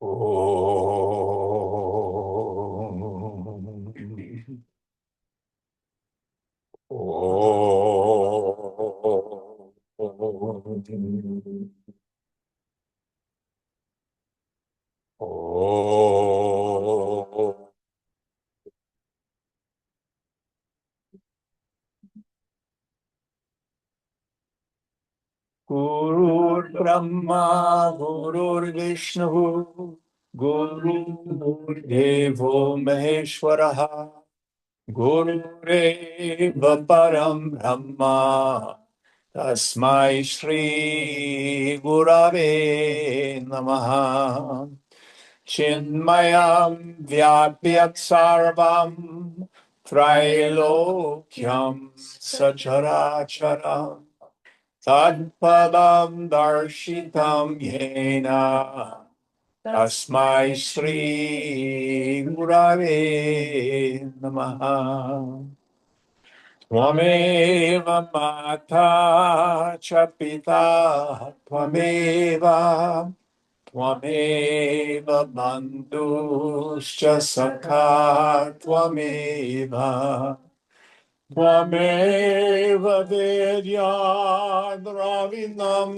Om. Om. Om. Gurur Brahma, Gurur Vishnu, Gurur Devo Maheshwaraha, Gurureva Param Brahma, Tasmai Shri Gurave Namaha. Chinmayam Vyapyat Sarvam Trailokyam Sacharacharam Tadpadam Darshitam Yena Tasmai Shri Gurave Namaha. Twameva Mata Chapita Twameva Twameva bandhuscha sakha Twameva Twameva Vedyadravinam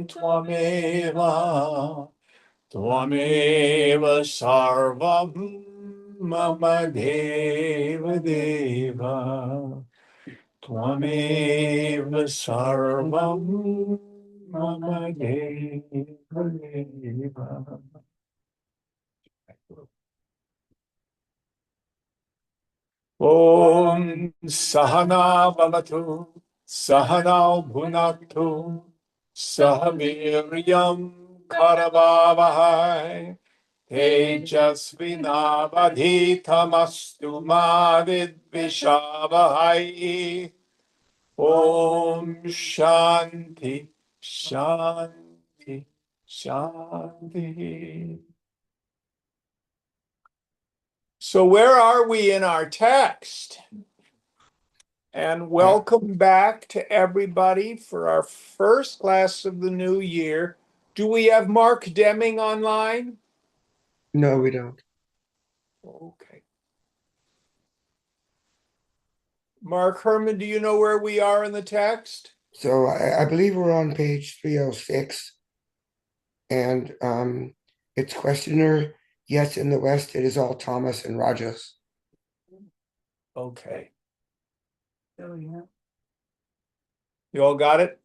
Twameva Twameva Sarvam Mama Deva Deva Twameva Sarvam Mama Deva Deva. Om Sahana Bhavatu Sahana Bhunaktu Sahaviryam Karavavahai Tejasvinavadhitamastu ma vidvishavahai. Om Shanti Shanti Shanti. So where are we in our text? And welcome back to everybody for our first class of the new year. Do we have Mark Deming online? No, we don't. Okay. Mark Herman, do you know where we are in the text? So I believe we're on page 306, and it's questioner, yes, in the West, it is all Thomas and Rajas. Okay. Oh, yeah. You all got it?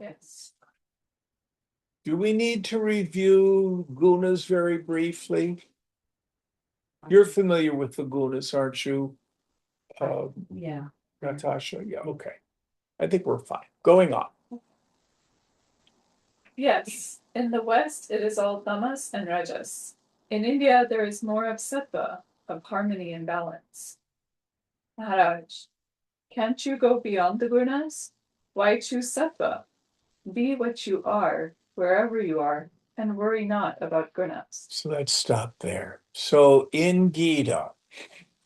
Yes. Do we need to review gunas very briefly? You're familiar with the gunas, aren't you? Yeah. Natasha, yeah, okay. I think we're fine. Going on. Yes. In the West, it is all tamas and rajas. In India, there is more of sattva, of harmony and balance. Maharaj, can't you go beyond the gunas? Why choose sattva? Be what you are, wherever you are, and worry not about gunas. So let's stop there. So in Gita,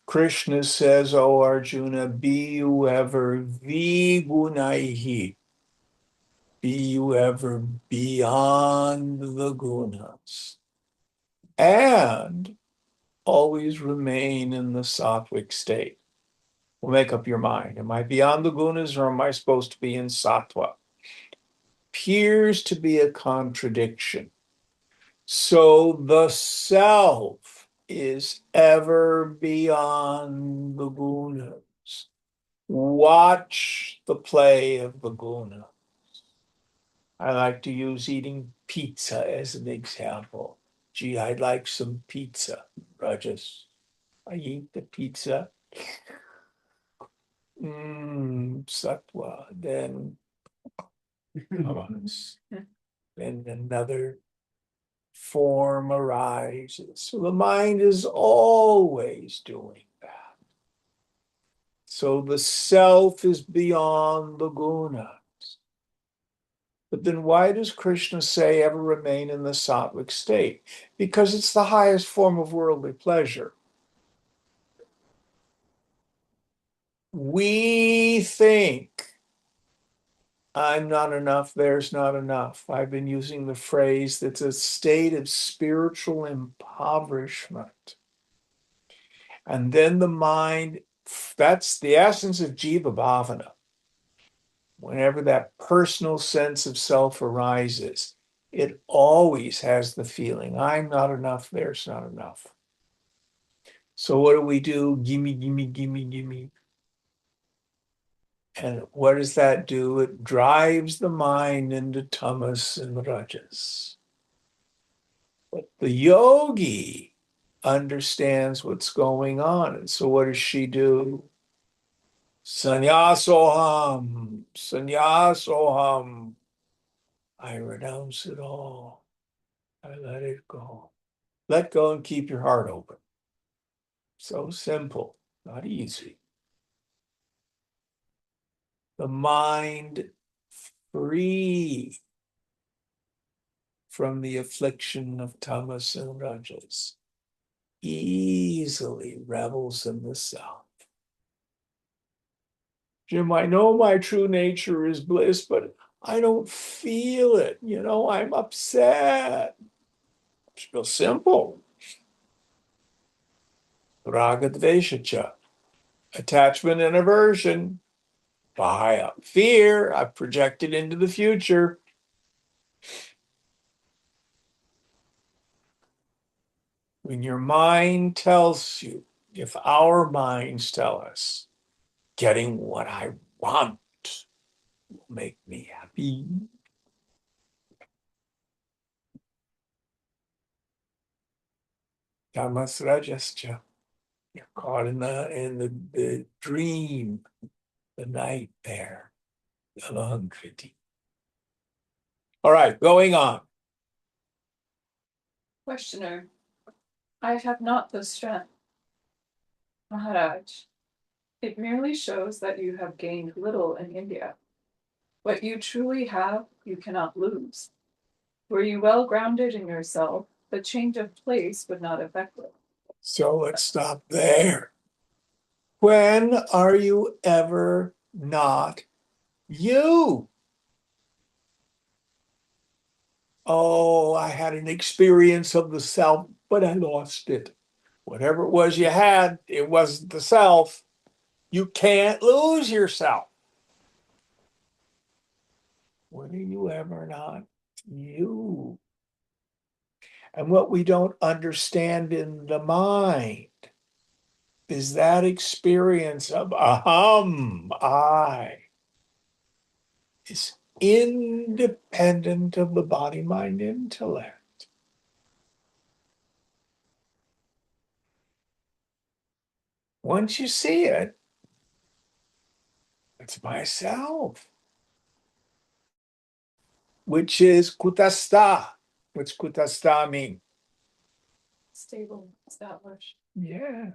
Krishna says, O Arjuna, be you ever vigunaihi. Be you ever beyond the gunas. And always remain in the sattvic state. Well, make up your mind. Am I beyond the gunas or am I supposed to be in sattva? Appears to be a contradiction. So the self is ever beyond the gunas. Watch the play of the gunas. I like to use eating pizza as an example. Gee, I'd like some pizza, Rajas. I eat the pizza. Sattva. Then then another form arises. So the mind is always doing that. So the self is beyond the gunas. But then why does Krishna say ever remain in the sattvic state? Because it's the highest form of worldly pleasure. We think I'm not enough, there's not enough. I've been using the phrase that's a state of spiritual impoverishment. And then the mind, that's the essence of Jiva Bhavana. Whenever that personal sense of self arises, it always has the feeling, I'm not enough, there's not enough. So what do? Gimme, gimme, gimme, gimme. And what does that do? It drives the mind into tamas and rajas. But the yogi understands what's going on. And so what does she do? Sannyasoham, sannyasoham. I renounce it all. I let it go. Let go and keep your heart open. So simple, not easy. The mind free from the affliction of tamas and rajas easily revels in the self. Jim, I know my true nature is bliss, but I don't feel it. I'm upset. It's real simple. Raga dveshacha, attachment and aversion. Bhaya, fear, I've projected into the future. When your mind tells you, if our minds tell us, getting what I want will make me happy. Tamas rajascha. You're caught in the dream, the nightmare, the Alankriti. All right, going on. Questioner, I have not the strength. Maharaj, it merely shows that you have gained little in India. What you truly have, you cannot lose. Were you well grounded in yourself, the change of place would not affect it. So let's stop there. When are you ever not you? Oh, I had an experience of the self, but I lost it. Whatever it was you had, it wasn't the self. You can't lose yourself. When are you ever not you? And what we don't understand in the mind is that experience of aham, I, is independent of the body, mind, intellect. Once you see it, it's myself, which is kutastha. What's kutastha mean? Stable, established. Yeah,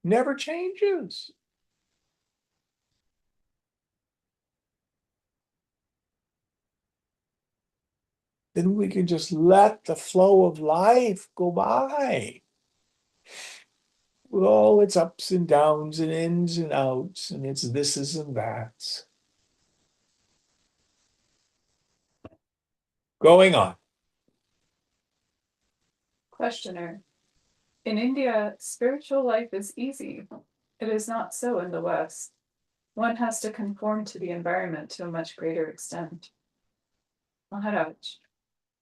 never changes. Then we can just let the flow of life go by with all its ups and downs and ins and outs and its thises and that's. Going on. Questioner, in India, spiritual life is easy. It is not so in the West. One has to conform to the environment to a much greater extent. Maharaj,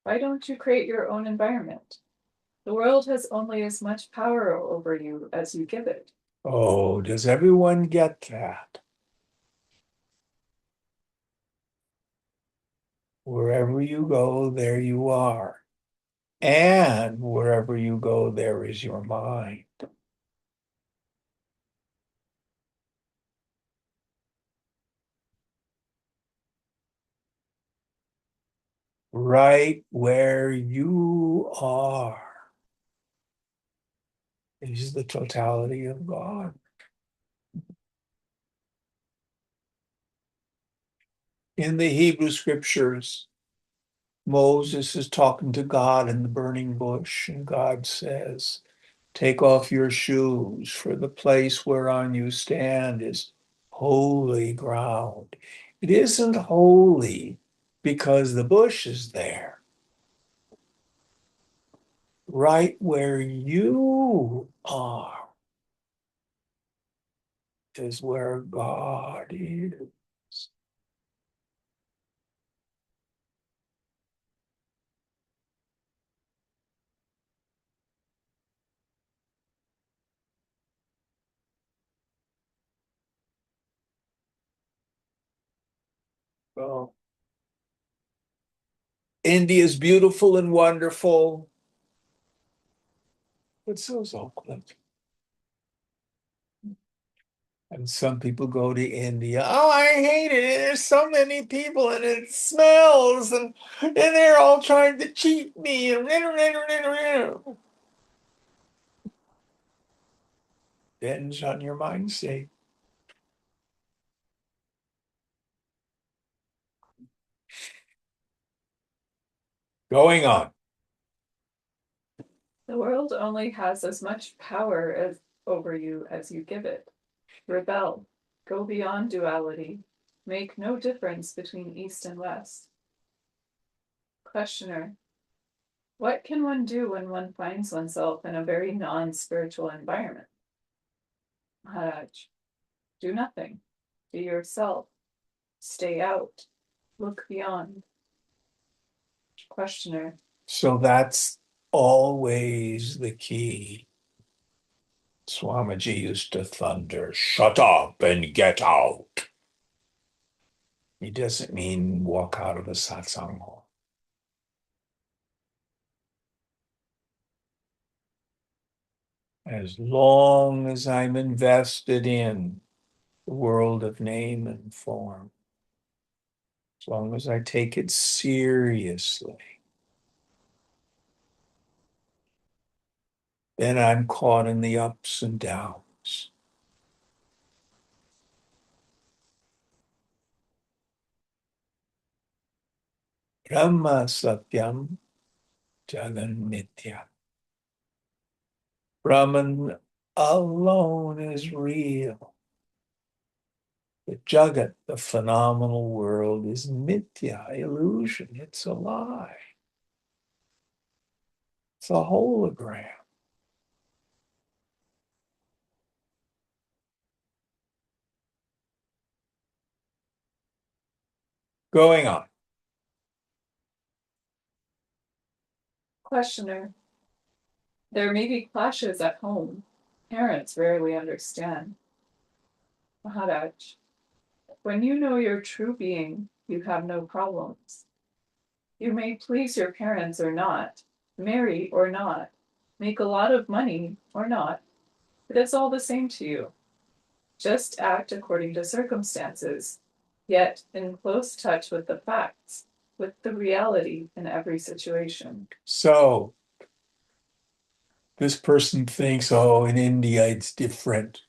why don't you create your own environment? The world has only as much power over you as you give it. Oh, does everyone get that? Wherever you go, there you are. And wherever you go, there is your mind. Right where you are is the totality of God. In the Hebrew scriptures, Moses is talking to God in the burning bush, and God says, take off your shoes, for the place whereon you stand is holy ground. It isn't holy because the bush is there. Right where you are is where God is. Well, India's beautiful and wonderful, but so's Oakland. And some people go to India. Oh, I hate it. There's so many people and it smells and they're all trying to cheat me. Depends on your mind state. Going on. The world only has as much power as over you as you give it. Rebel, go beyond duality, make no difference between East and West. Questioner, what can one do when one finds oneself in a very non-spiritual environment? Maharaj, do nothing. Be yourself. Stay out. Look beyond. Questioner, So that's always the key. Swamiji used to thunder, shut up and get out. He doesn't mean walk out of a satsang hall. As long as I'm invested in the world of name and form, as long as I take it seriously, then I'm caught in the ups and downs. Brahma Satyam Jagan Mithya. Brahman alone is real. The Jagat, the phenomenal world, is Mithya, illusion. It's a lie. It's a hologram. Going on. questioner, there may be clashes at home. Parents rarely understand. Maharaj, when you know your true being, you have no problems. You may please your parents or not, marry or not, make a lot of money or not. It is all the same to you. Just act according to circumstances, yet in close touch with the facts, with the reality in every situation. So this person thinks, oh, in India it's different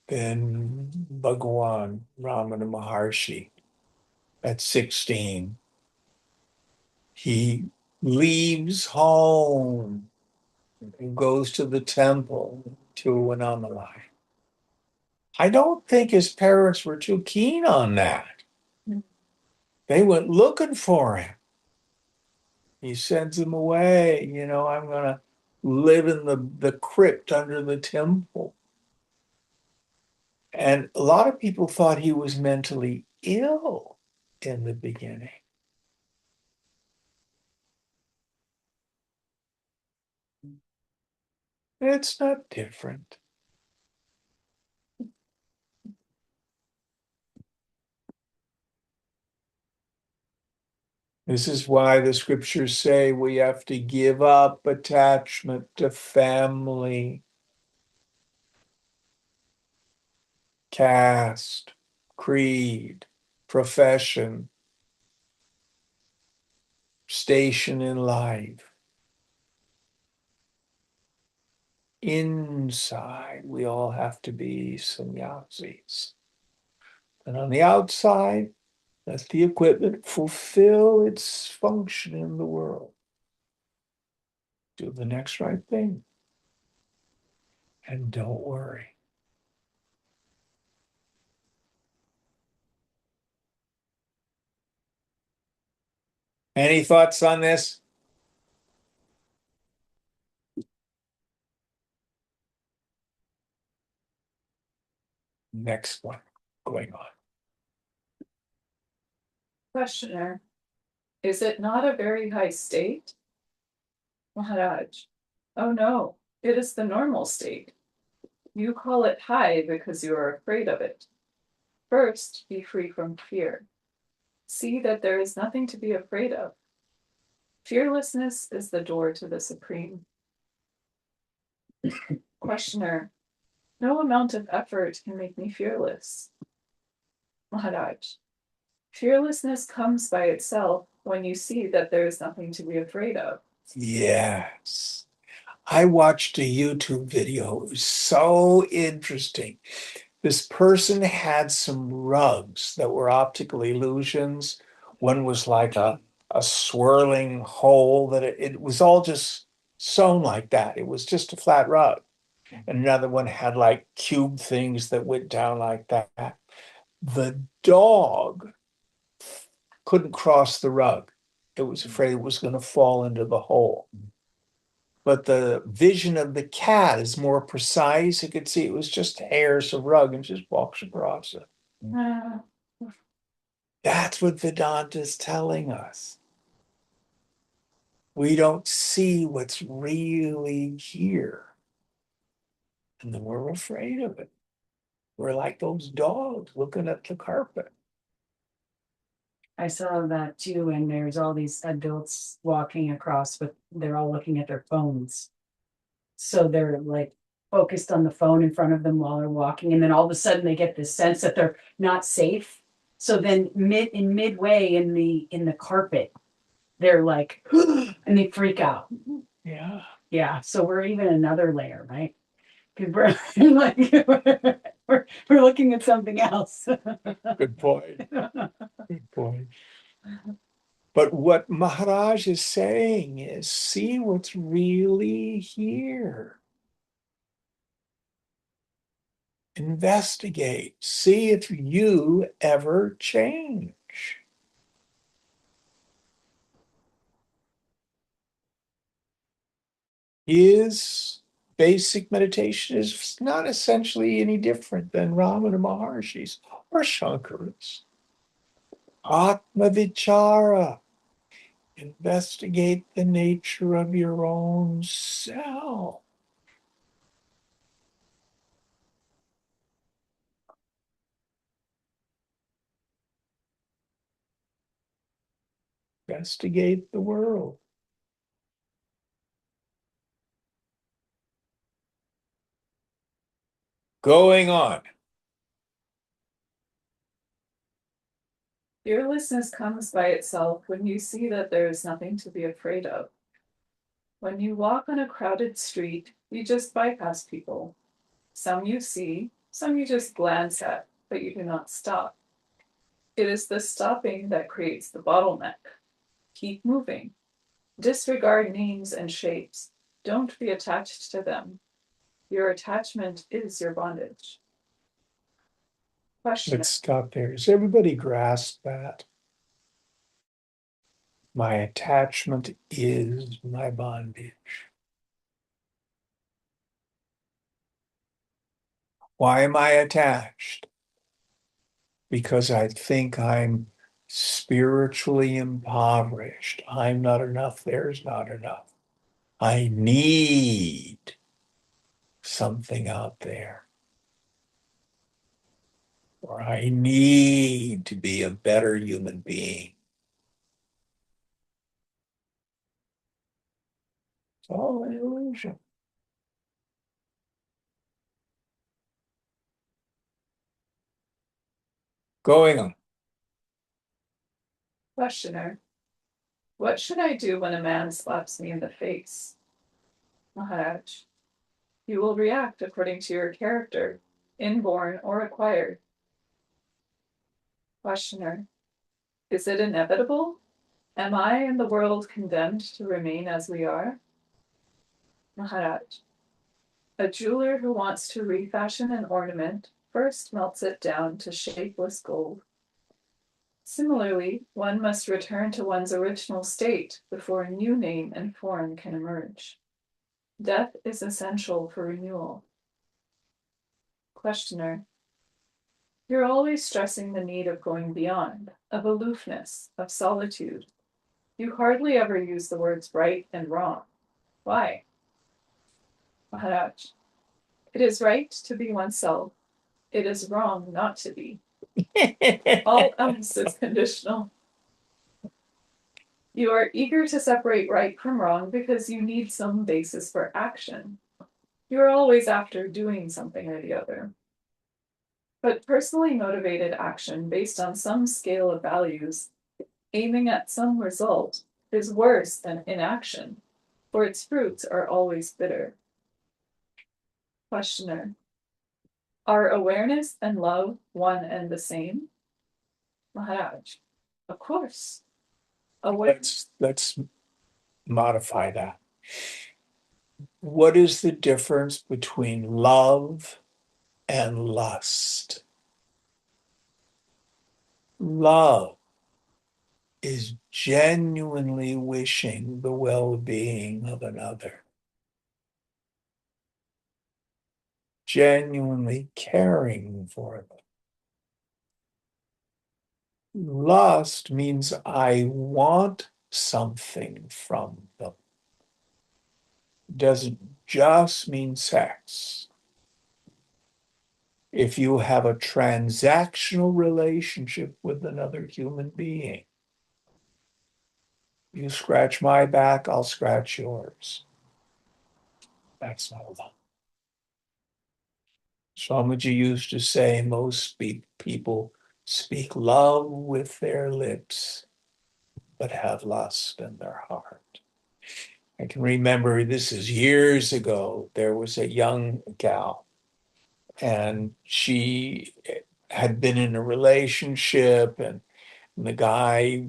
than Bhagawan Ramana Maharshi. At 16, he leaves home and goes to the temple to Annamalai. I don't think his parents were too keen on that. They went looking for him. He sends them away. I'm going to live in the crypt under the temple. And a lot of people thought he was mentally ill in the beginning. It's not different. This is why the scriptures say we have to give up attachment to family, caste, creed, profession, station in life. Inside, we all have to be sannyasis. And on the outside, let the equipment fulfill its function in the world. Do the next right thing. And don't worry. Any thoughts on this? Next one going on. Questioner, is it not a very high state? Maharaj, oh no, it is the normal state. You call it high because you are afraid of it. First, be free from fear. See that there is nothing to be afraid of. Fearlessness is the door to the supreme. Questioner, no amount of effort can make me fearless. Maharaj, fearlessness comes by itself when you see that there is nothing to be afraid of. Yes. I watched a YouTube video. It was so interesting. This person had some rugs that were optical illusions. One was like a swirling hole that it was all just sewn like that. It was just a flat rug. And another one had like cube things that went down like that. The dog couldn't cross the rug. It was afraid it was going to fall into the hole. But the vision of the cat is more precise. You could see it was just hairs of rug and just walks across it. Uh, That's what Vedanta is telling us. We don't see what's really here. And then we're afraid of it. We're like those dogs looking at the carpet. I saw that too, and there's all these adults walking across, but they're all looking at their phones. So they're like focused on the phone in front of them while they're walking, and then all of a sudden they get this sense that they're not safe. So then midway in the carpet, they're like, and they freak out. Yeah. Yeah. So we're even another layer, right? Because we're like we're looking at something else. Good point. Good point. But what Maharaj is saying is see what's really here. Investigate. See if you ever change. His basic meditation is not essentially any different than Ramana Maharshi's or Shankara's. Atma Vichara. Investigate the nature of your own self. Investigate the world. Going on. Fearlessness comes by itself when you see that there is nothing to be afraid of. When you walk on a crowded street, you just bypass people. Some you see, some you just glance at, but you do not stop. It is the stopping that creates the bottleneck. Keep moving. Disregard names and shapes. Don't be attached to them. Your attachment is your bondage. Question. Let's stop there. Does everybody grasp that? My attachment is my bondage. Why am I attached? Because I think I'm spiritually impoverished. I'm not enough. There's not enough. I need something out there. Or I need to be a better human being. It's all an illusion. Going on. Questioner. What should I do when a man slaps me in the face? Maharaj. You will react according to your character, inborn or acquired. Questioner. Is it inevitable? Am I and the world condemned to remain as we are? Maharaj. A jeweler who wants to refashion an ornament first melts it down to shapeless gold. Similarly, one must return to one's original state before a new name and form can emerge. Death is essential for renewal. Questioner: you're always stressing the need of going beyond, of aloofness, of solitude. You hardly ever use the words right and wrong. Why? Maharaj: it is right to be oneself. It is wrong not to be. All else is conditional. You are eager to separate right from wrong because you need some basis for action. You are always after doing something or the other. But personally motivated action based on some scale of values, aiming at some result, is worse than inaction, for its fruits are always bitter. Questioner: are awareness and love one and the same? Maharaj: of course. Let's modify that. What is the difference between love and lust? Love is genuinely wishing the well-being of another, genuinely caring for them. Lust means I want something from them. It doesn't just mean sex. If you have a transactional relationship with another human being, you scratch my back, I'll scratch yours. That's not love. Swamiji used to say most people speak love with their lips, but have lust in their heart. I can remember, this is years ago, there was a young gal, and she had been in a relationship, and the guy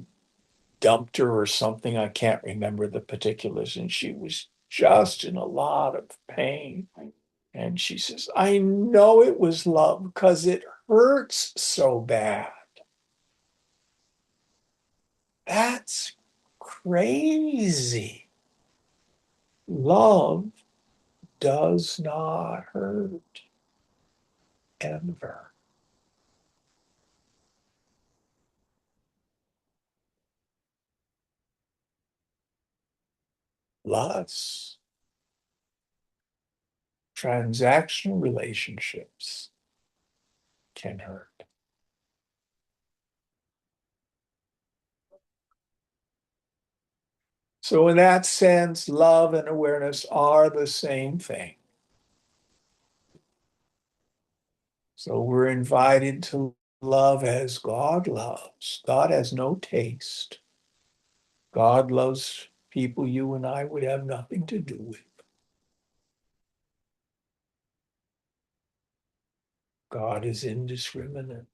dumped her or something. I can't remember the particulars, and she was just in a lot of pain. And she says, I know it was love because it hurts so bad. That's crazy. Love does not hurt ever. Lust, transactional relationships can hurt. So in that sense, love and awareness are the same thing. So we're invited to love as God loves. God has no taste. God loves people you and I would have nothing to do with. God is indiscriminate.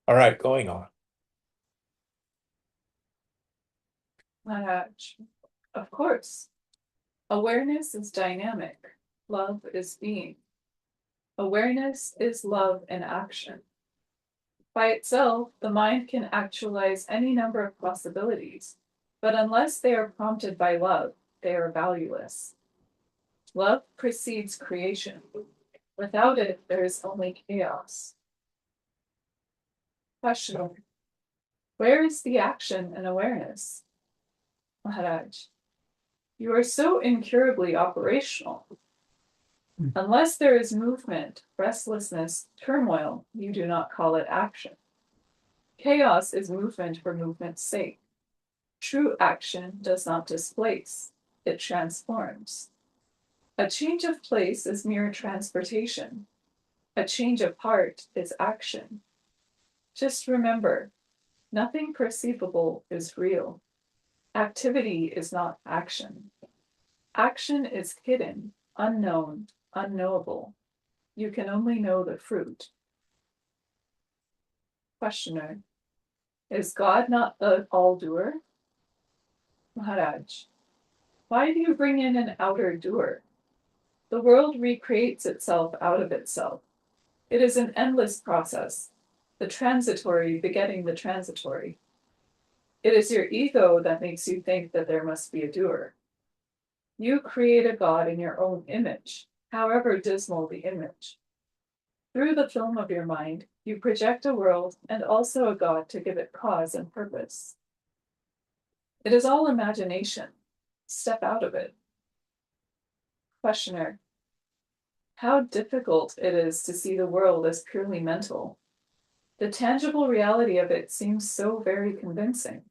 All right, going on. Maharaj: of course. Awareness is dynamic. Love is being. Awareness is love in action. By itself, the mind can actualize any number of possibilities, but unless they are prompted by love, they are valueless. Love precedes creation. Without it, there is only chaos. Question: where is the action in awareness? Maharaj: you are so incurably operational. Unless there is movement, restlessness, turmoil, you do not call it action. Chaos is movement for movement's sake. True action does not displace, it transforms. A change of place is mere transportation. A change of heart is action. Just remember, nothing perceivable is real. Activity is not action. Action is hidden, unknown, unknowable. You can only know the fruit. Questioner: is God not the all-doer? Maharaj: why do you bring in an outer doer? The world recreates itself out of itself. It is an endless process, the transitory begetting the transitory. It is your ego that makes you think that there must be a doer. You create a God in your own image, however dismal the image. Through the film of your mind, you project a world and also a God to give it cause and purpose. It is all imagination. Step out of it. Questioner: how difficult it is to see the world as purely mental. The tangible reality of it seems so very convincing.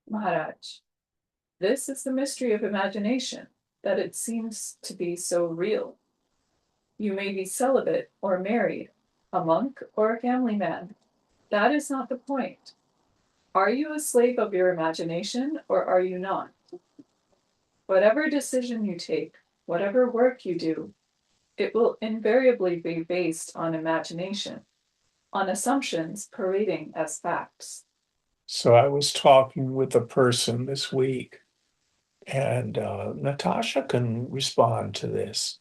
Maharaj: this is the mystery of imagination, that it seems to be so real. You may be celibate or married, a monk or a family man. That is not the point. Are you a slave of your imagination or are you not? Whatever decision you take, whatever work you do, it will invariably be based on imagination, on assumptions parading as facts. So I was talking with a person this week, and Natasha can respond to this.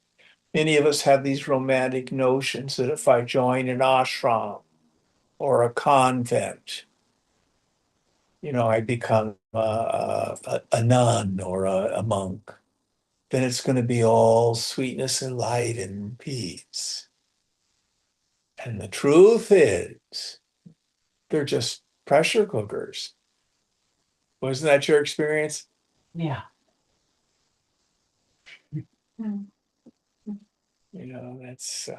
Many of us have these romantic notions that if I join an ashram or a convent, I become a nun or a monk, then it's going to be all sweetness and light and peace. And the truth is, they're just pressure cookers. Wasn't that your experience? Yeah. That's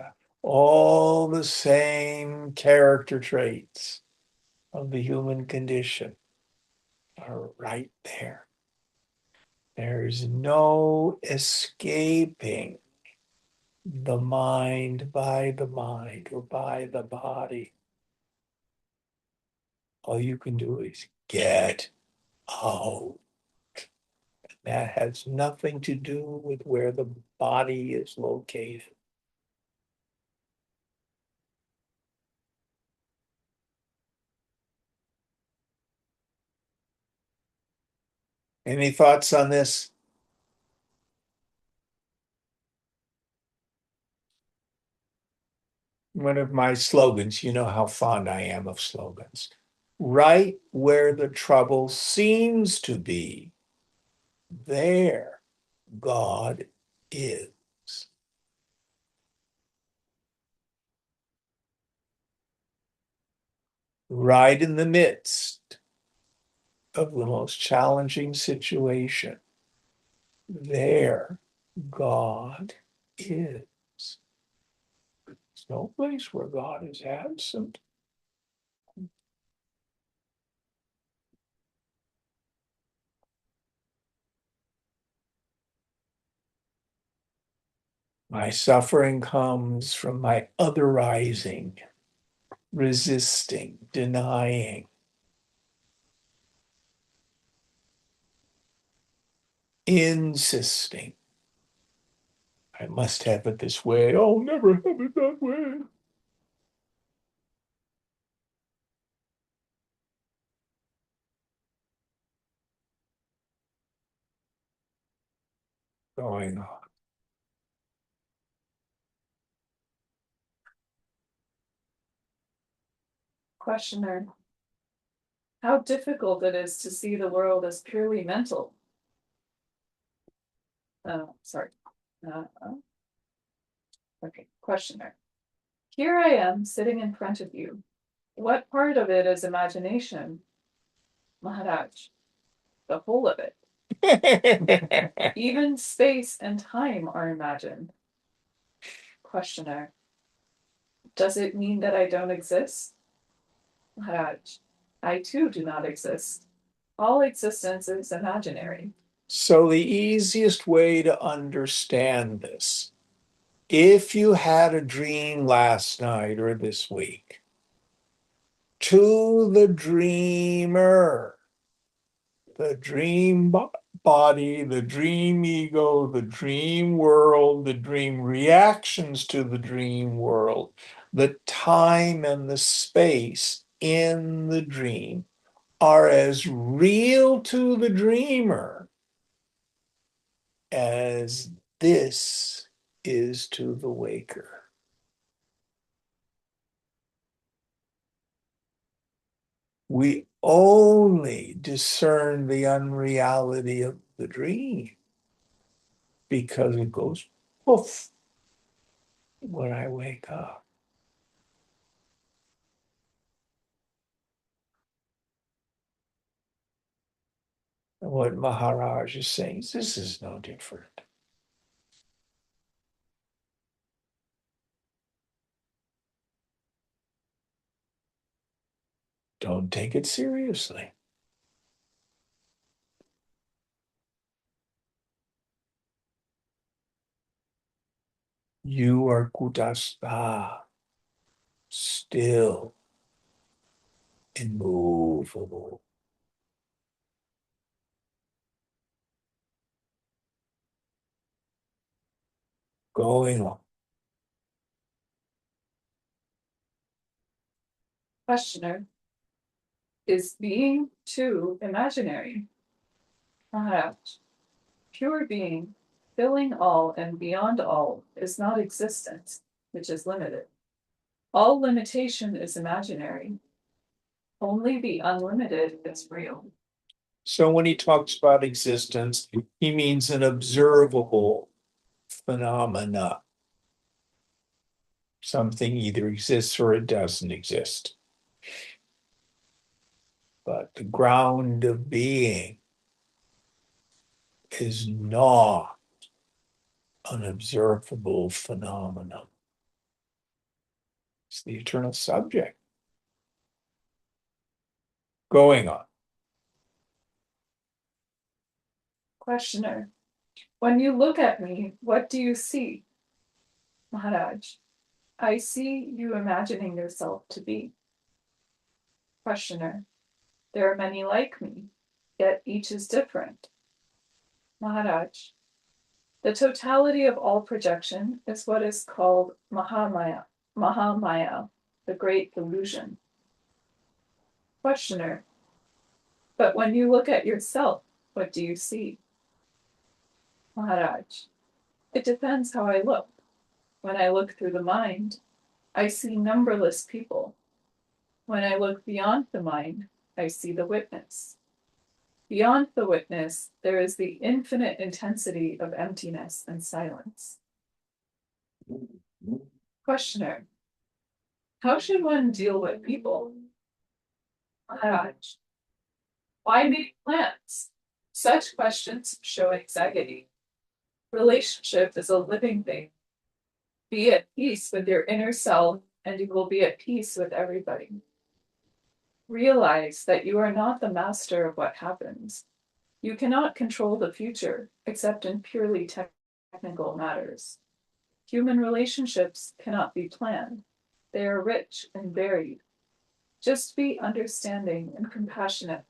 all the same character traits of the human condition are right there. There's no escaping the mind or by the body. All you can do is get out. That has nothing to do with where the body is located. Any thoughts on this? One of my slogans, you know how fond I am of slogans. Right where the trouble seems to be, there God is. Right in the midst of the most challenging situation, there God is. There's no place where God is absent. My suffering comes from my otherizing, resisting, denying, insisting. I must have it this way. I'll never have it that way. Going on. Questioner: how difficult it is to see the world as purely mental. Sorry. Okay, questioner: here I am sitting in front of you. What part of it is imagination? Maharaj: the whole of it. Even space and time are imagined. Questioner: does it mean that I don't exist? Maharaj: I too do not exist. All existence is imaginary. So the easiest way to understand this, if you had a dream last night or this week, to the dreamer, the dream body, the dream ego, the dream world, the dream reactions to the dream world, the time and the space in the dream are as real to the dreamer as this is to the waker. We only discern the unreality of the dream because it goes poof when I wake up. And what Maharaj is saying is this is no different. Don't take it seriously. You are kutastha, still, immovable. Going on. Questioner. Is being too imaginary? Maharaj. Pure being, filling all and beyond all, is not existence, which is limited. All limitation is imaginary. Only the unlimited is real. So when he talks about existence, he means an observable phenomena. Something either exists or it doesn't exist. But the ground of being is not an observable phenomenon. It's the eternal subject. Going on. Questioner. When you look at me, what do you see? Maharaj. I see you imagining yourself to be. Questioner. There are many like me, yet each is different. Maharaj. The totality of all projection is what is called Mahamaya, the great illusion. Questioner. But when you look at yourself, what do you see? Maharaj. It depends how I look. When I look through the mind, I see numberless people. When I look beyond the mind, I see the witness. Beyond the witness, there is the infinite intensity of emptiness and silence. Questioner. How should one deal with people? Maharaj. Why make plans? Such questions show anxiety. Relationship is a living thing. Be at peace with your inner self, and you will be at peace with everybody. Realize that you are not the master of what happens. You cannot control the future, except in purely technical matters. Human relationships cannot be planned. They are rich and varied. Just be understanding and compassionate,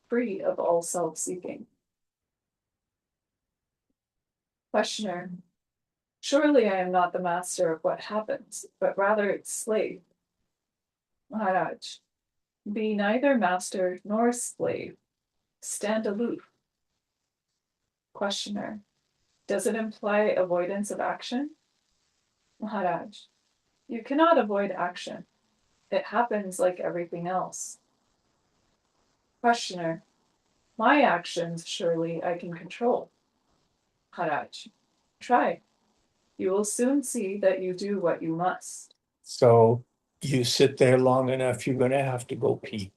free of all self-seeking. Questioner. Surely I am not the master of what happens, but rather its slave. Maharaj. Be neither master nor slave. Stand aloof. Questioner. Does it imply avoidance of action? Maharaj. You cannot avoid action. It happens like everything else. Questioner. My actions surely I can control. Maharaj. Try. You will soon see that you do what you must. So you sit there long enough, you're going to have to go pee.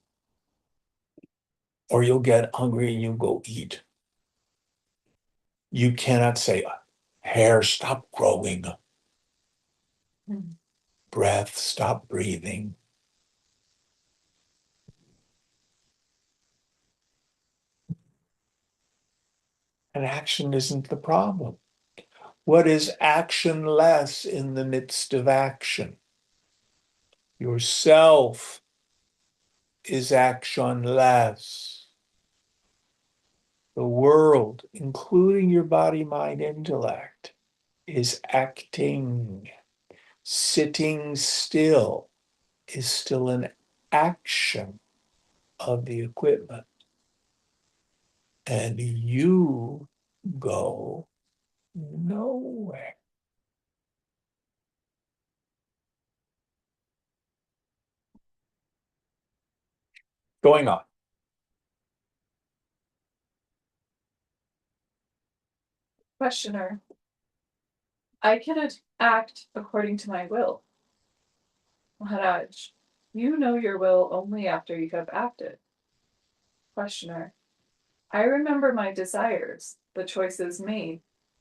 Or you'll get hungry and you'll go eat. You cannot say, hair, stop growing. Breath, stop breathing. And action isn't the problem. What is actionless in the midst of action? Yourself is actionless. The world, including your body, mind, intellect, is acting. Sitting still is still an action of the equipment. And you go nowhere. Going on. Questioner. I cannot act according to my will. Maharaj, you know your will only after you have acted. Questioner. I remember my desires, the choices made,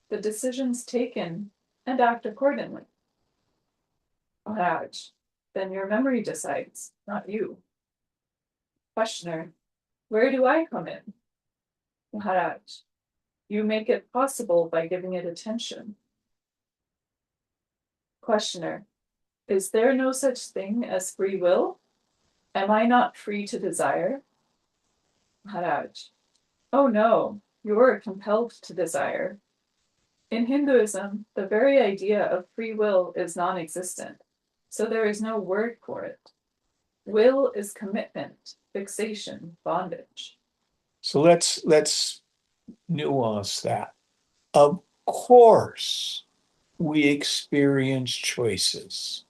the decisions taken, and act accordingly. Maharaj, then your memory decides, not you. Questioner. Where do I come in? Maharaj, you make it possible by giving it attention. Questioner. Is there no such thing as free will? Am I not free to desire? Maharaj. Oh no, you are compelled to desire. In Hinduism, the very idea of free will is non-existent, so there is no word for it. Will is commitment, fixation, bondage. So let's nuance that. Of course, we experience choices.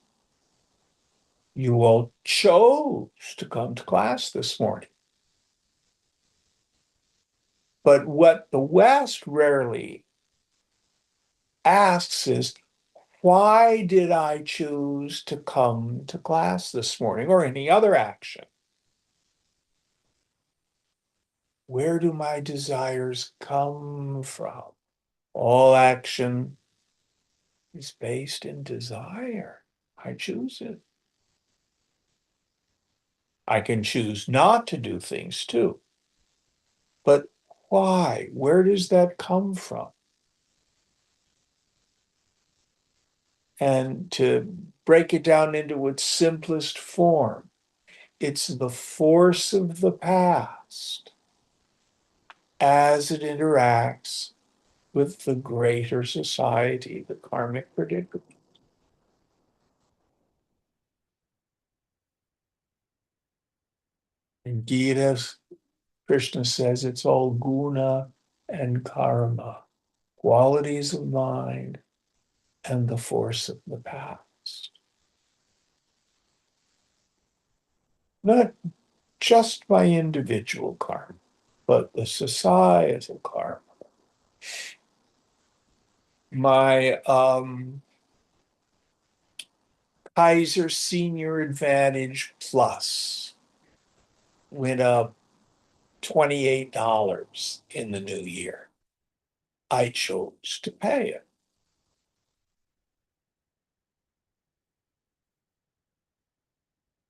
You all chose to come to class this morning. But what the West rarely asks is, why did I choose to come to class this morning or any other action? Where do my desires come from? All action is based in desire. I choose it. I can choose not to do things too. But why? Where does that come from? And to break it down into its simplest form, it's the force of the past as it interacts with the greater society, the karmic predicament. In Gita, Krishna says it's all guna and karma, qualities of mind and the force of the past. Not just my individual karma, but the societal karma. My Kaiser Senior Advantage Plus went up $28 in the new year. I chose to pay it.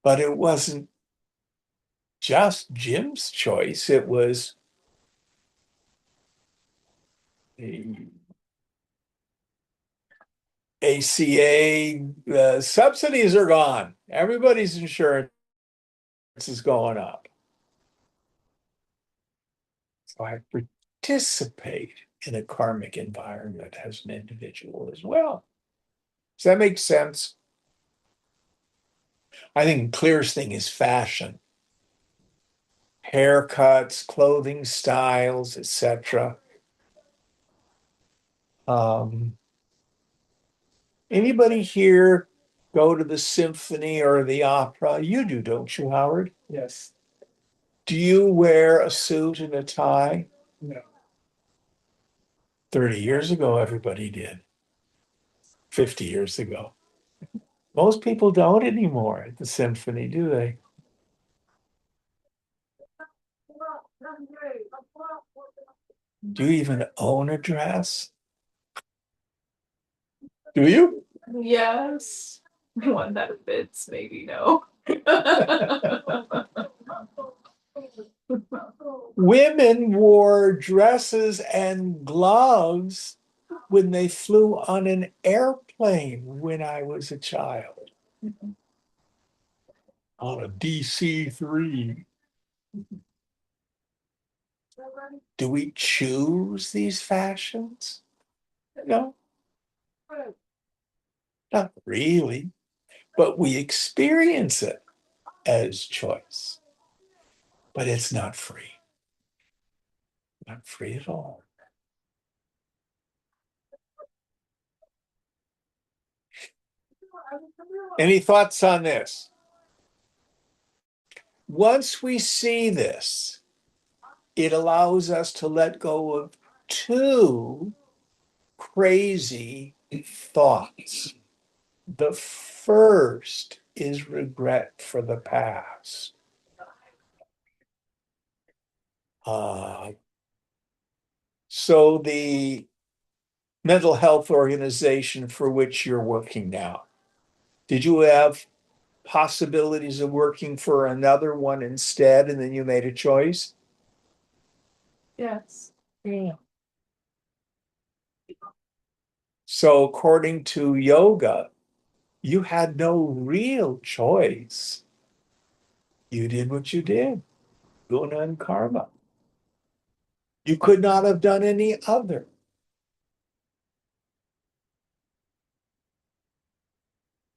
But it wasn't just Jim's choice. It was the ACA subsidies are gone. Everybody's insurance is going up. So I participate in a karmic environment as an individual as well. Does that make sense? I think the clearest thing is fashion. Haircuts, clothing styles, etc. Anybody here go to the symphony or the opera? You do, don't you, Howard? Yes. Do you wear a suit and a tie? No. 30 years ago, everybody did. 50 years ago. Most people don't anymore at the symphony, do they? Do you even own a dress? Do you? Yes. One that fits, maybe no. Women wore dresses and gloves when they flew on an airplane when I was a child. On a DC-3. Do we choose these fashions? No, not really, but we experience it as choice. But it's not free. Not free at all. Any thoughts on this? once we see this, it allows us to let go of two crazy thoughts. The first is regret for the past. So the mental health organization for which you're working now, did you have possibilities of working for another one instead, and then you made a choice? Yes. Yeah. So according to yoga, you had no real choice. You did what you did, guna and karma. You could not have done any other.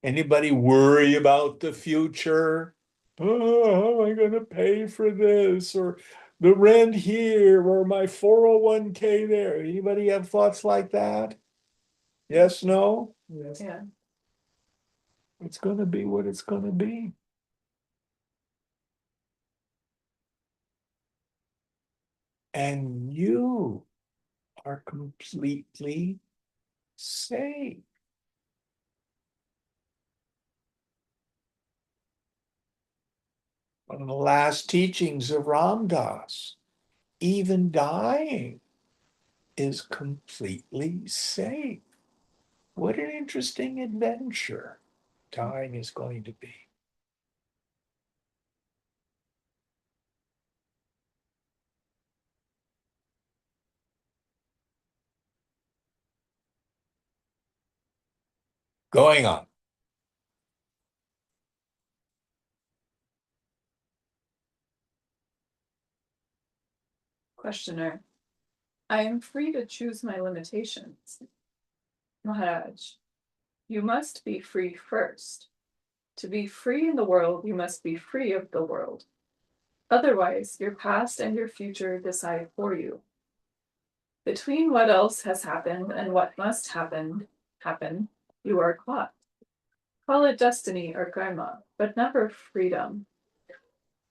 Anybody worry about the future? Oh, how am I going to pay for this? Or the rent here, or my 401k there? Anybody have thoughts like that? Yes, no? Yes. Yeah. It's going to be what it's going to be. And you are completely safe. One of the last teachings of Ram Dass, even dying is completely safe. What an interesting adventure dying is going to be. Going on. Questioner. I am free to choose my limitations. Maharaj, you must be free first. To be free in the world, you must be free of the world. Otherwise, your past and your future decide for you. Between what else has happened and what must happen, you are caught. Call it destiny or karma, but never freedom.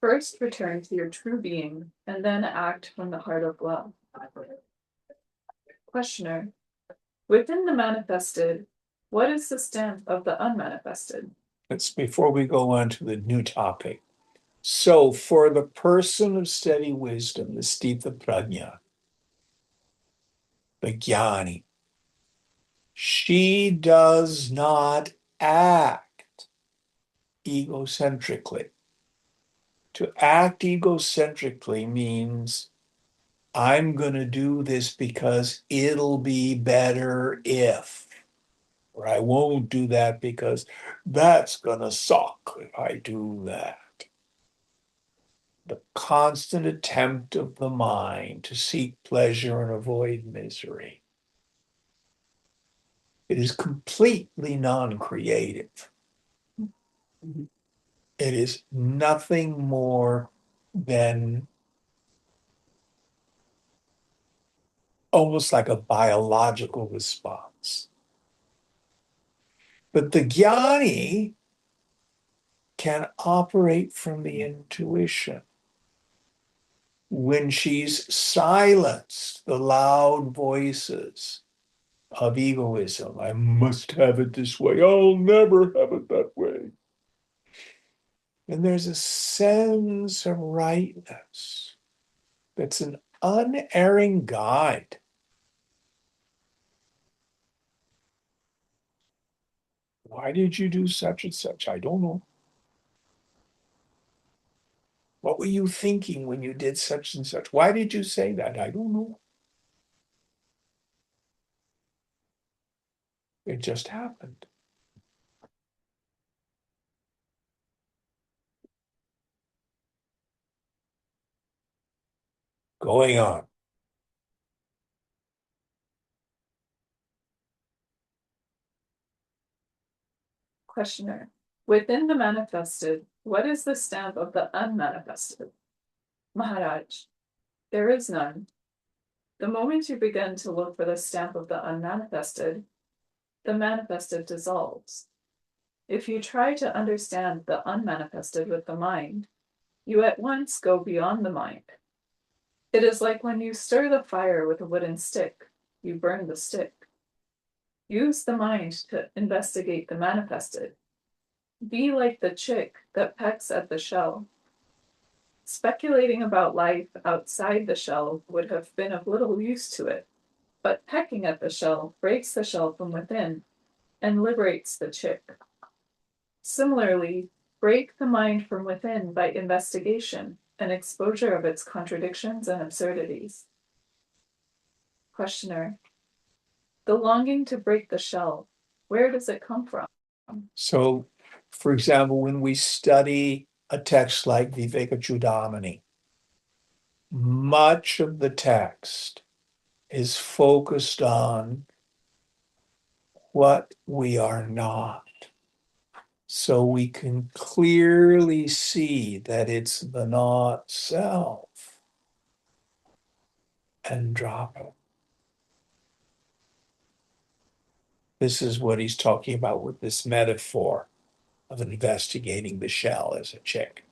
First return to your true being, and then act from the heart of love. Questioner. Within the manifested, what is the stamp of the unmanifested? That's before we go on to the new topic. So for the person of steady wisdom, the Stitha Prajna, the Jnani, she does not act egocentrically. To act egocentrically means I'm going to do this because it'll be better if, or I won't do that because that's going to suck if I do that. The constant attempt of the mind to seek pleasure and avoid misery. It is completely non-creative. It is nothing more than almost like a biological response. But the jnani can operate from the intuition. When she's silenced the loud voices of egoism, I must have it this way, I'll never have it that way. And there's a sense of rightness that's an unerring guide. Why did you do such and such? I don't know. What were you thinking when you did such and such? Why did you say that? I don't know. It just happened. Going on. Questioner. Within the manifested, what is the stamp of the unmanifested? Maharaj, there is none. The moment you begin to look for the stamp of the unmanifested, the manifested dissolves. If you try to understand the unmanifested with the mind, you at once go beyond the mind. It is like when you stir the fire with a wooden stick, you burn the stick. Use the mind to investigate the manifested. Be like the chick that pecks at the shell. Speculating about life outside the shell would have been of little use to it, but pecking at the shell breaks the shell from within and liberates the chick. Similarly, break the mind from within by investigation and exposure of its contradictions and absurdities. Questioner: the longing to break the shell, where does it come from? So, for example, when we study a text like Vivekachudamani, much of the text is focused on what we are not. So we can clearly see that it's the not self and drop it. This is what he's talking about with this metaphor of investigating the shell as a chick.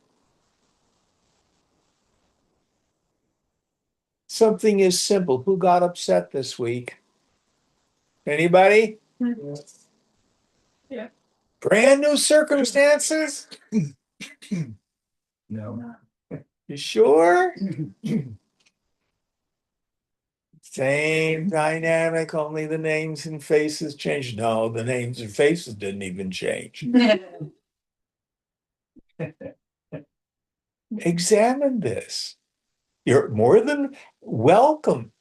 Something is simple. Who got upset this week? Anybody? Yeah. Brand new circumstances? No. You sure? Same dynamic, only the names and faces changed. No, the names and faces didn't even change. Examine this. You're more than welcome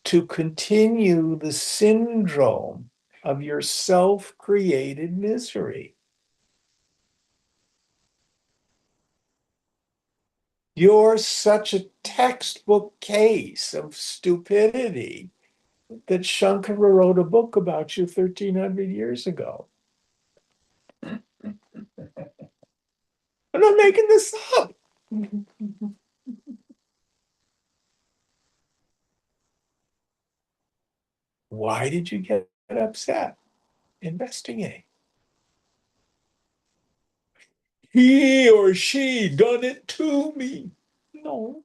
to continue the syndrome of your self-created misery. You're such a textbook case of stupidity that Shankara wrote a book about you 1,300 years ago. I'm not making this up. Why did you get upset? Investigate. He or she done it to me. No.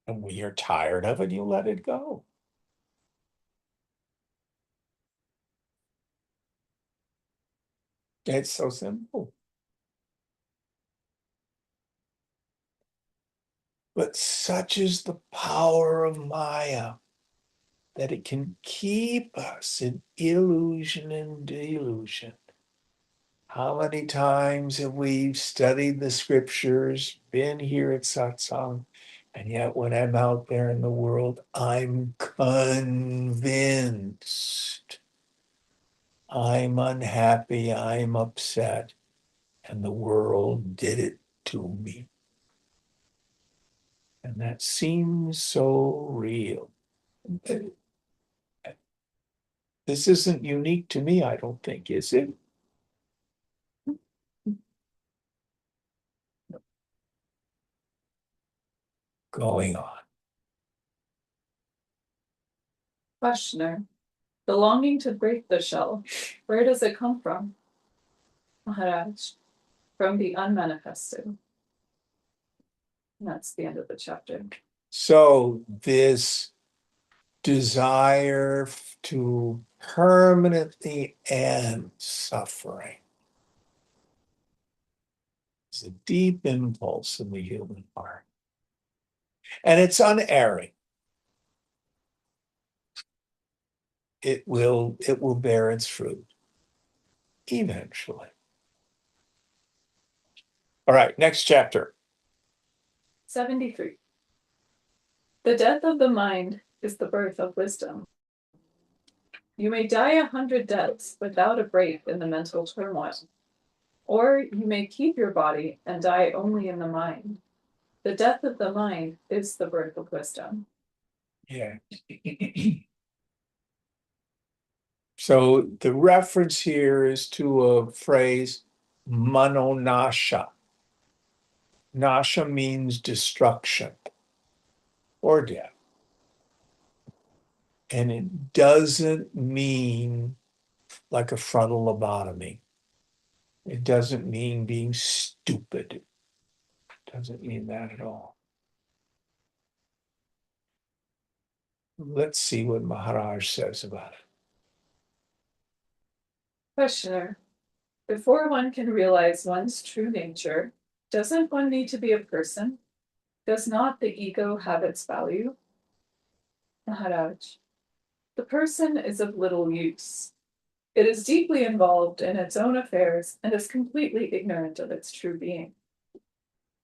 And when you're tired of it, you let it go. It's so simple. But such is the power of Maya that it can keep us in illusion and delusion. How many times have we studied the scriptures, been here at satsang, and yet when I'm out there in the world, I'm convinced I'm unhappy, I'm upset, and the world did it to me. And that seems so real. This isn't unique to me, I don't think, is it? Going on. Questioner: the longing to break the shell, where does it come from? Maharaj: from the unmanifested. And that's the end of the chapter. So this desire to permanently end suffering is a deep impulse in the human heart. And it's unerring. It will bear its fruit eventually. All right, next chapter. 73. The death of the mind is the birth of wisdom. You may die 100 deaths without a break in the mental turmoil, or you may keep your body and die only in the mind. The death of the mind is the birth of wisdom. Yeah. So the reference here is to a phrase, manonasha. Nasha means destruction or death. And it doesn't mean like a frontal lobotomy. It doesn't mean being stupid. It doesn't mean that at all. Let's see what Maharaj says about it. Questioner. Before one can realize one's true nature, doesn't one need to be a person? Does not the ego have its value? Maharaj. The person is of little use. It is deeply involved in its own affairs and is completely ignorant of its true being.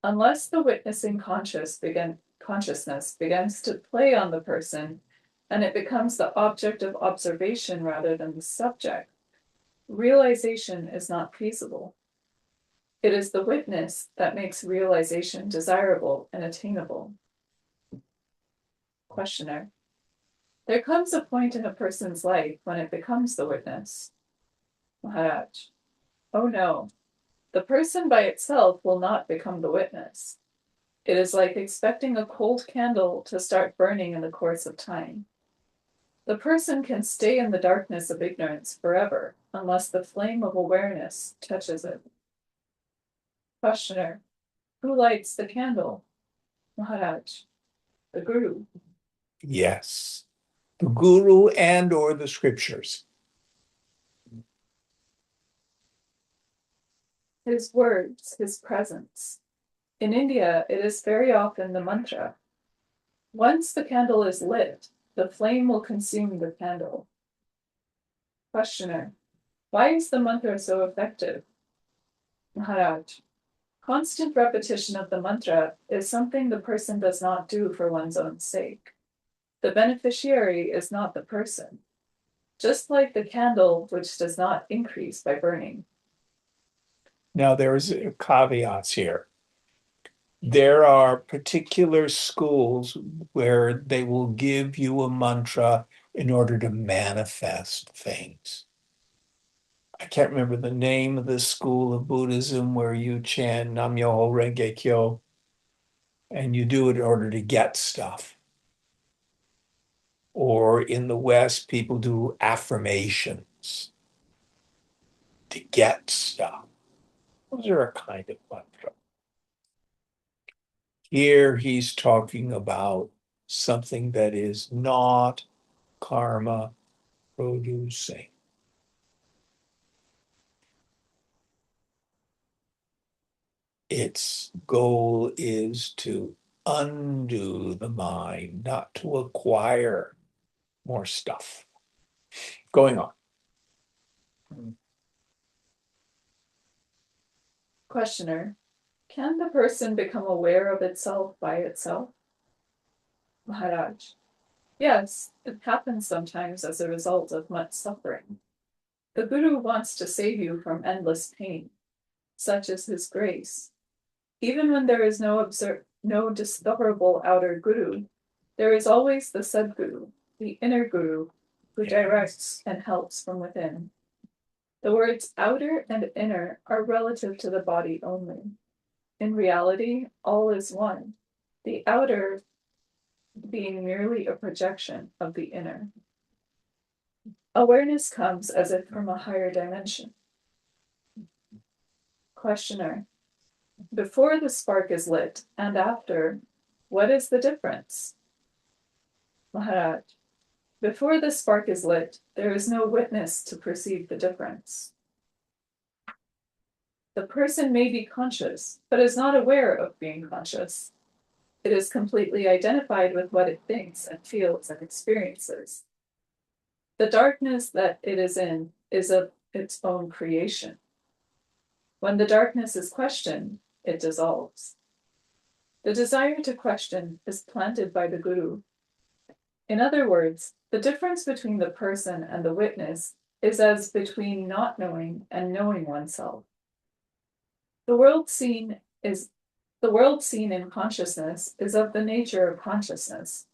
Unless the witnessing consciousness begins to play on the person and it becomes the object of observation rather than the subject, realization is not feasible. It is the witness that makes realization desirable and attainable. Questioner. There comes a point in a person's life when it becomes the witness. Maharaj. Oh no, the person by itself will not become the witness. It is like expecting a cold candle to start burning in the course of time. The person can stay in the darkness of ignorance forever unless the flame of awareness touches it. Questioner. Who lights the candle? Maharaj. The Guru. Yes, the guru and or the scriptures. His words, his presence. In India, it is very often the mantra. Once the candle is lit, the flame will consume the candle. Questioner. Why is the mantra so effective? Maharaj. Constant repetition of the mantra is something the person does not do for one's own sake. The beneficiary is not the person, just like the candle which does not increase by burning. Now, there's caveats here. There are particular schools where they will give you a mantra in order to manifest things. I can't remember the name of the school of Buddhism where you chant Nam Myoho Renge Kyo, and you do it in order to get stuff. Or in the West, people do affirmations to get stuff. Those are a kind of mantra. Here he's talking about something that is not karma producing. Its goal is to undo the mind, not to acquire more stuff. Going on. Questioner. Can the person become aware of itself by itself? Maharaj. Yes, it happens sometimes as a result of much suffering. The Guru wants to save you from endless pain. Such is his grace. Even when there is no discoverable outer Guru, there is always the Sadguru, the inner Guru, who directs and helps from within. The words outer and inner are relative to the body only. In reality, all is one, the outer being merely a projection of the inner. Awareness comes as if from a higher dimension. Questioner. Before the spark is lit and after, what is the difference? Maharaj. Before the spark is lit, there is no witness to perceive the difference. The person may be conscious, but is not aware of being conscious. It is completely identified with what it thinks and feels and experiences. The darkness that it is in is of its own creation. When the darkness is questioned, it dissolves. The desire to question is planted by the Guru. In other words, the difference between the person and the witness is as between not knowing and knowing oneself. The world seen in consciousness is of the nature of consciousness,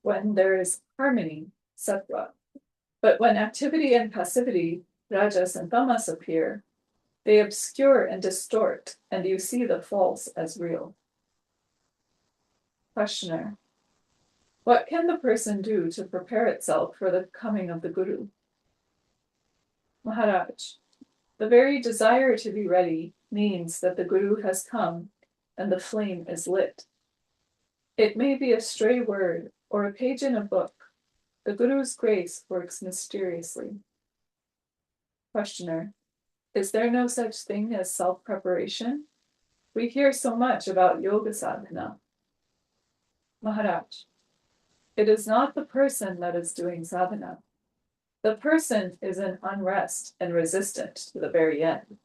when there is harmony, sattva. But when activity and passivity, rajas and tamas, appear, they obscure and distort, and you see the false as real. Questioner. What can the person do to prepare itself for the coming of the Guru? Maharaj, the very desire to be ready means that the Guru has come and the flame is lit. It may be a stray word or a page in a book. The Guru's grace works mysteriously. Questioner, is there no such thing as self-preparation? We hear so much about yoga sadhana. Maharaj, it is not the person that is doing sadhana. The person is in unrest and resistant to the very end.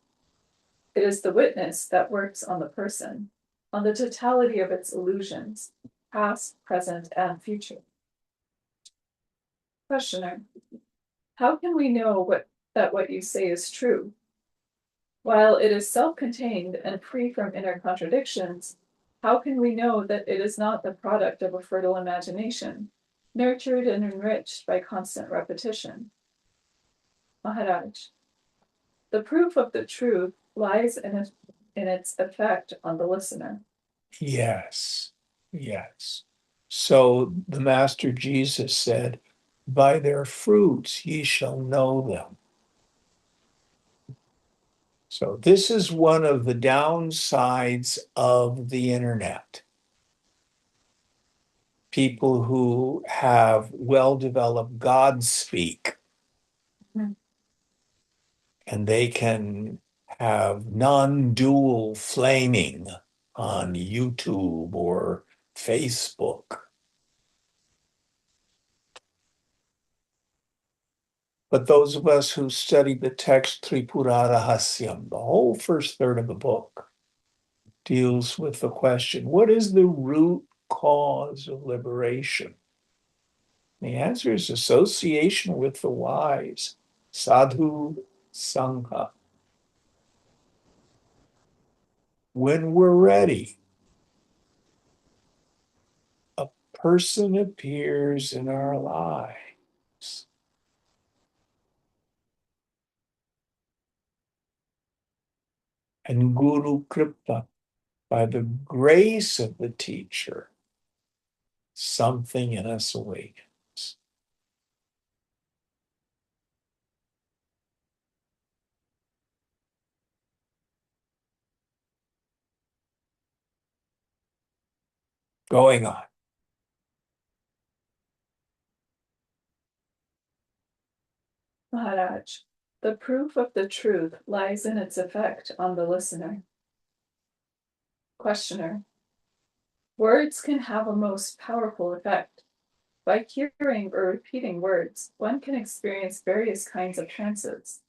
It is the witness that works on the person, on the totality of its illusions, past, present, and future. Questioner, how can we know that what you say is true? While it is self-contained and free from inner contradictions, how can we know that it is not the product of a fertile imagination, nurtured and enriched by constant repetition? Maharaj, the proof of the truth lies in its effect on the listener. Yes, yes. So the Master Jesus said, by their fruits ye shall know them. So this is one of the downsides of the internet. People who have well-developed God speak, Mhm. and they can have non-dual flaming on YouTube or Facebook. But those of us who study the text Tripura Rahasyam, the whole first third of the book, deals with the question, what is the root cause of liberation? The answer is association with the wise, sadhu sangha. When we're ready, a person appears in our lives. And Guru Kripa, by the grace of the teacher, something in us awakens. Going on. Maharaj, the proof of the truth lies in its effect on the listener. Questioner, words can have a most powerful effect. By hearing or repeating words, one can experience various kinds of trances.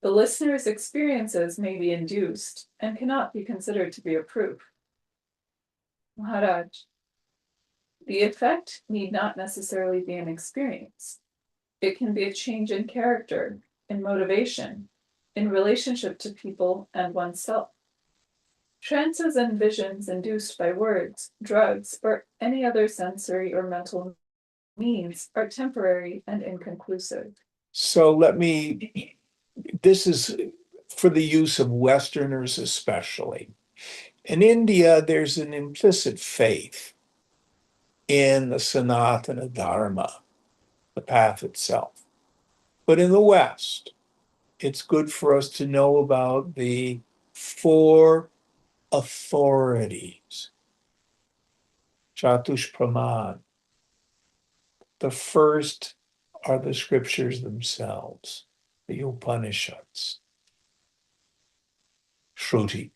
The listener's experiences may be induced and cannot be considered to be a proof. Maharaj, the effect need not necessarily be an experience. It can be a change in character, in motivation, in relationship to people and oneself. Trances and visions induced by words, drugs, or any other sensory or mental means are temporary and inconclusive. So this is for the use of Westerners especially. In India, there's an implicit faith in the Sanatana Dharma, the path itself. But in the West, it's good for us to know about the four authorities. Chatush Praman. The first are the scriptures themselves, the Upanishads, Shruti.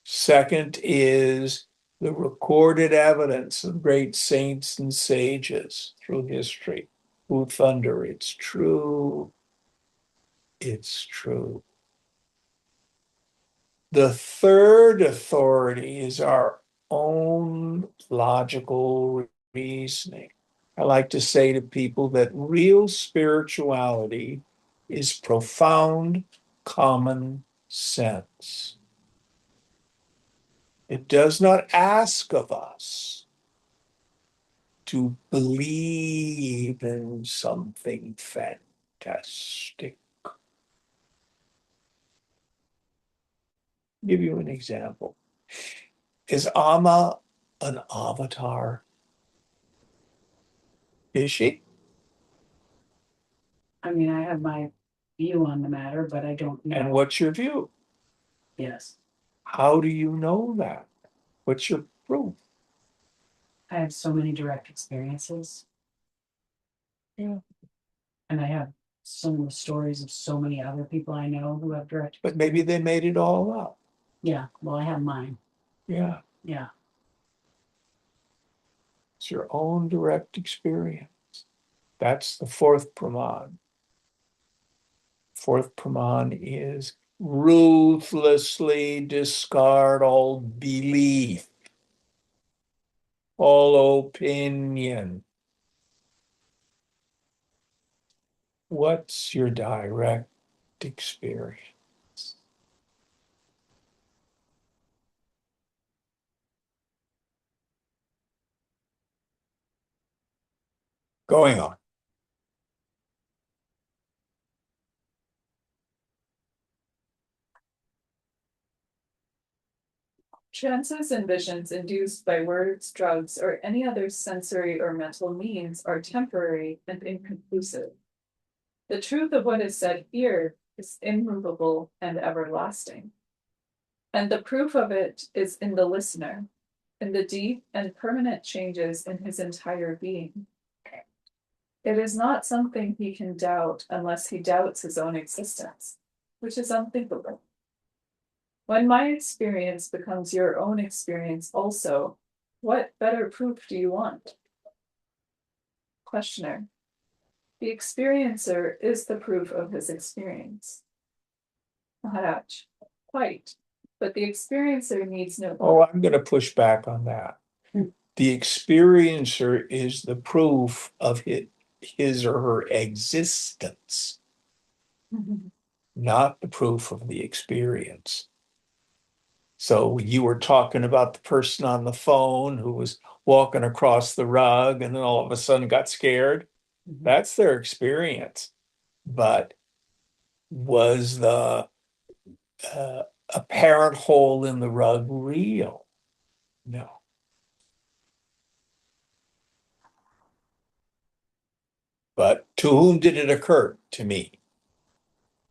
Second is the recorded evidence of great saints and sages through history who thunder, it's true, it's true. The third authority is our own logical reasoning. I like to say to people that real spirituality is profound common sense. It does not ask of us to believe in something fantastic. I'll give you an example. Is Amma an avatar? Is she? I mean, I have my view on the matter, but I don't know. And what's your view? Yes, How do you know that? What's your proof? I have so many direct experiences. Yeah. And I have some stories of so many other people I know who have direct. But maybe they made it all up. Yeah, well, I have mine. Yeah. Yeah. It's your own direct experience. That's the fourth praman. Fourth praman is ruthlessly discard all belief, all opinion. What's your direct experience? Going on. Trances and visions induced by words, drugs, or any other sensory or mental means are temporary and inconclusive. The truth of what is said here is immovable and everlasting. And the proof of it is in the listener, in the deep and permanent changes in his entire being. It is not something he can doubt unless he doubts his own existence, which is unthinkable. When my experience becomes your own experience also, what better proof do you want? Questioner. The experiencer is the proof of his experience. Maharaj. Quite. But the experiencer needs no Oh, I'm going to push back on that. The experiencer is the proof of his or her existence, not the proof of the experience. So you were talking about the person on the phone who was walking across the rug and then all of a sudden got scared. That's their experience. But was the apparent hole in the rug real? No. But to whom did it occur? To me.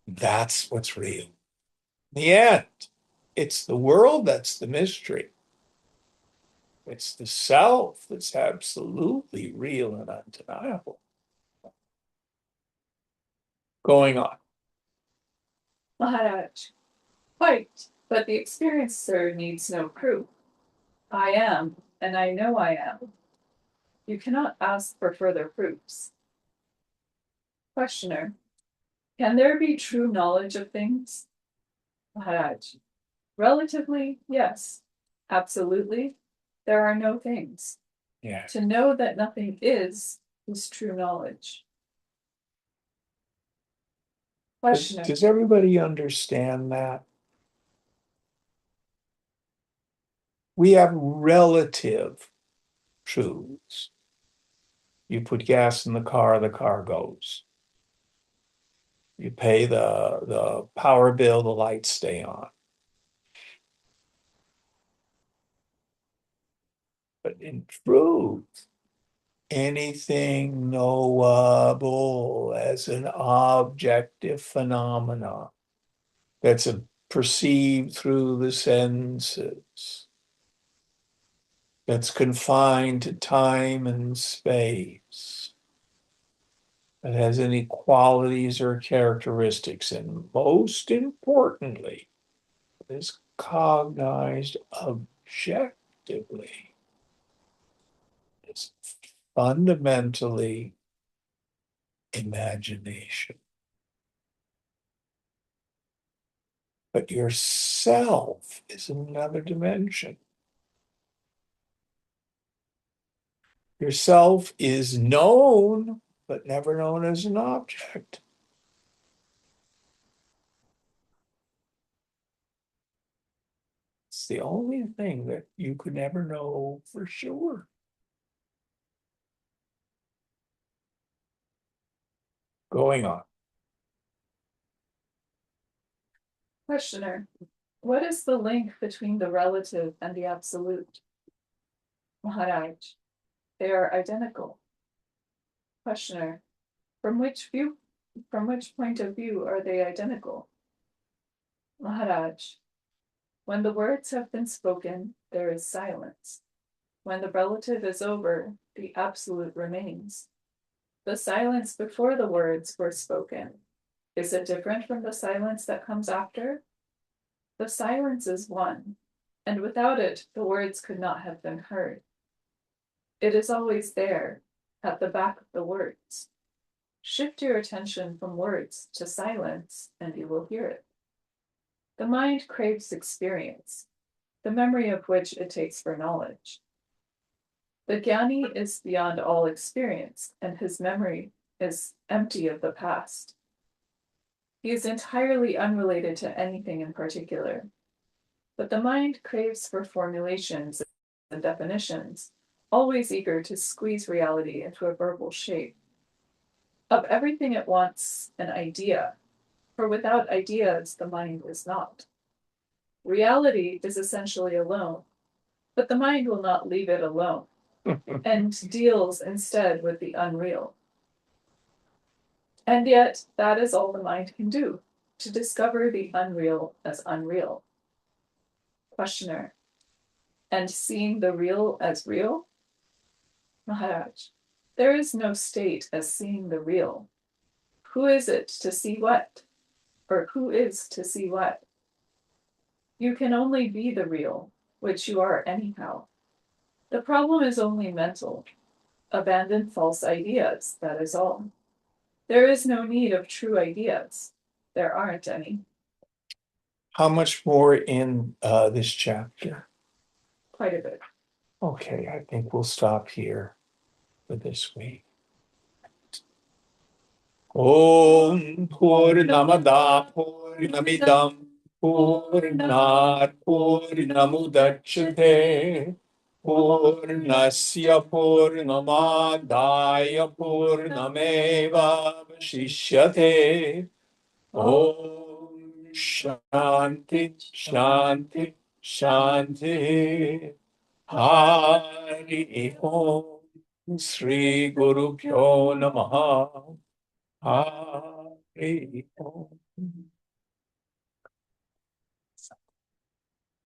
That's what's real. In the end, it's the world that's the mystery. It's the self that's absolutely real and undeniable. Going on. Maharaj. Quite. But the experiencer needs no proof. I am, and I know I am. You cannot ask for further proofs. Questioner. Can there be true knowledge of things? Maharaj. Relatively, yes. Absolutely, there are no things. Yeah. To know that nothing is true knowledge. Questioner. Does everybody understand that? We have relative truths. You put gas in the car goes. You pay the power bill, the lights stay on. But in truth, anything knowable as an objective phenomena that's perceived through the senses, that's confined to time and space, that has any qualities or characteristics, and most importantly, is cognized objectively. It's fundamentally imagination. But yourself is another dimension. Yourself is known, but never known as an object. It's the only thing that you could never know for sure. Going on. Questioner. What is the link between the relative and the absolute? Maharaj. They are identical. Questioner. From which point of view are they identical? Maharaj. When the words have been spoken, there is silence. When the relative is over, the absolute remains. The silence before the words were spoken, is it different from the silence that comes after? The silence is one, and without it, the words could not have been heard. It is always there, at the back of the words. Shift your attention from words to silence, and you will hear it. The mind craves experience, the memory of which it takes for knowledge. The Jnani is beyond all experience, and his memory is empty of the past. He is entirely unrelated to anything in particular. But the mind craves for formulations and definitions, always eager to squeeze reality into a verbal shape. Of everything it wants an idea, for without ideas the mind is not. Reality is essentially alone, but the mind will not leave it alone, and deals instead with the unreal. And yet, that is all the mind can do, to discover the unreal as unreal. Questioner. And seeing the real as real? Maharaj. There is no state as seeing the real. Who is it to see what? Or who is to see what? You can only be the real, which you are anyhow. The problem is only mental. Abandon false ideas, that is all. There is no need of true ideas. There aren't any. How much more in this chapter? Quite a bit. Okay, I think we'll stop here for this week. Om Purnamada Purnamidam Purnat Purnamudachyate Purnasya Purnamadaya Purnameva Vashishyate. Om Shanti Shanti Shanti. Hari Om Sri Guru Pyo Namaha. Hari Om.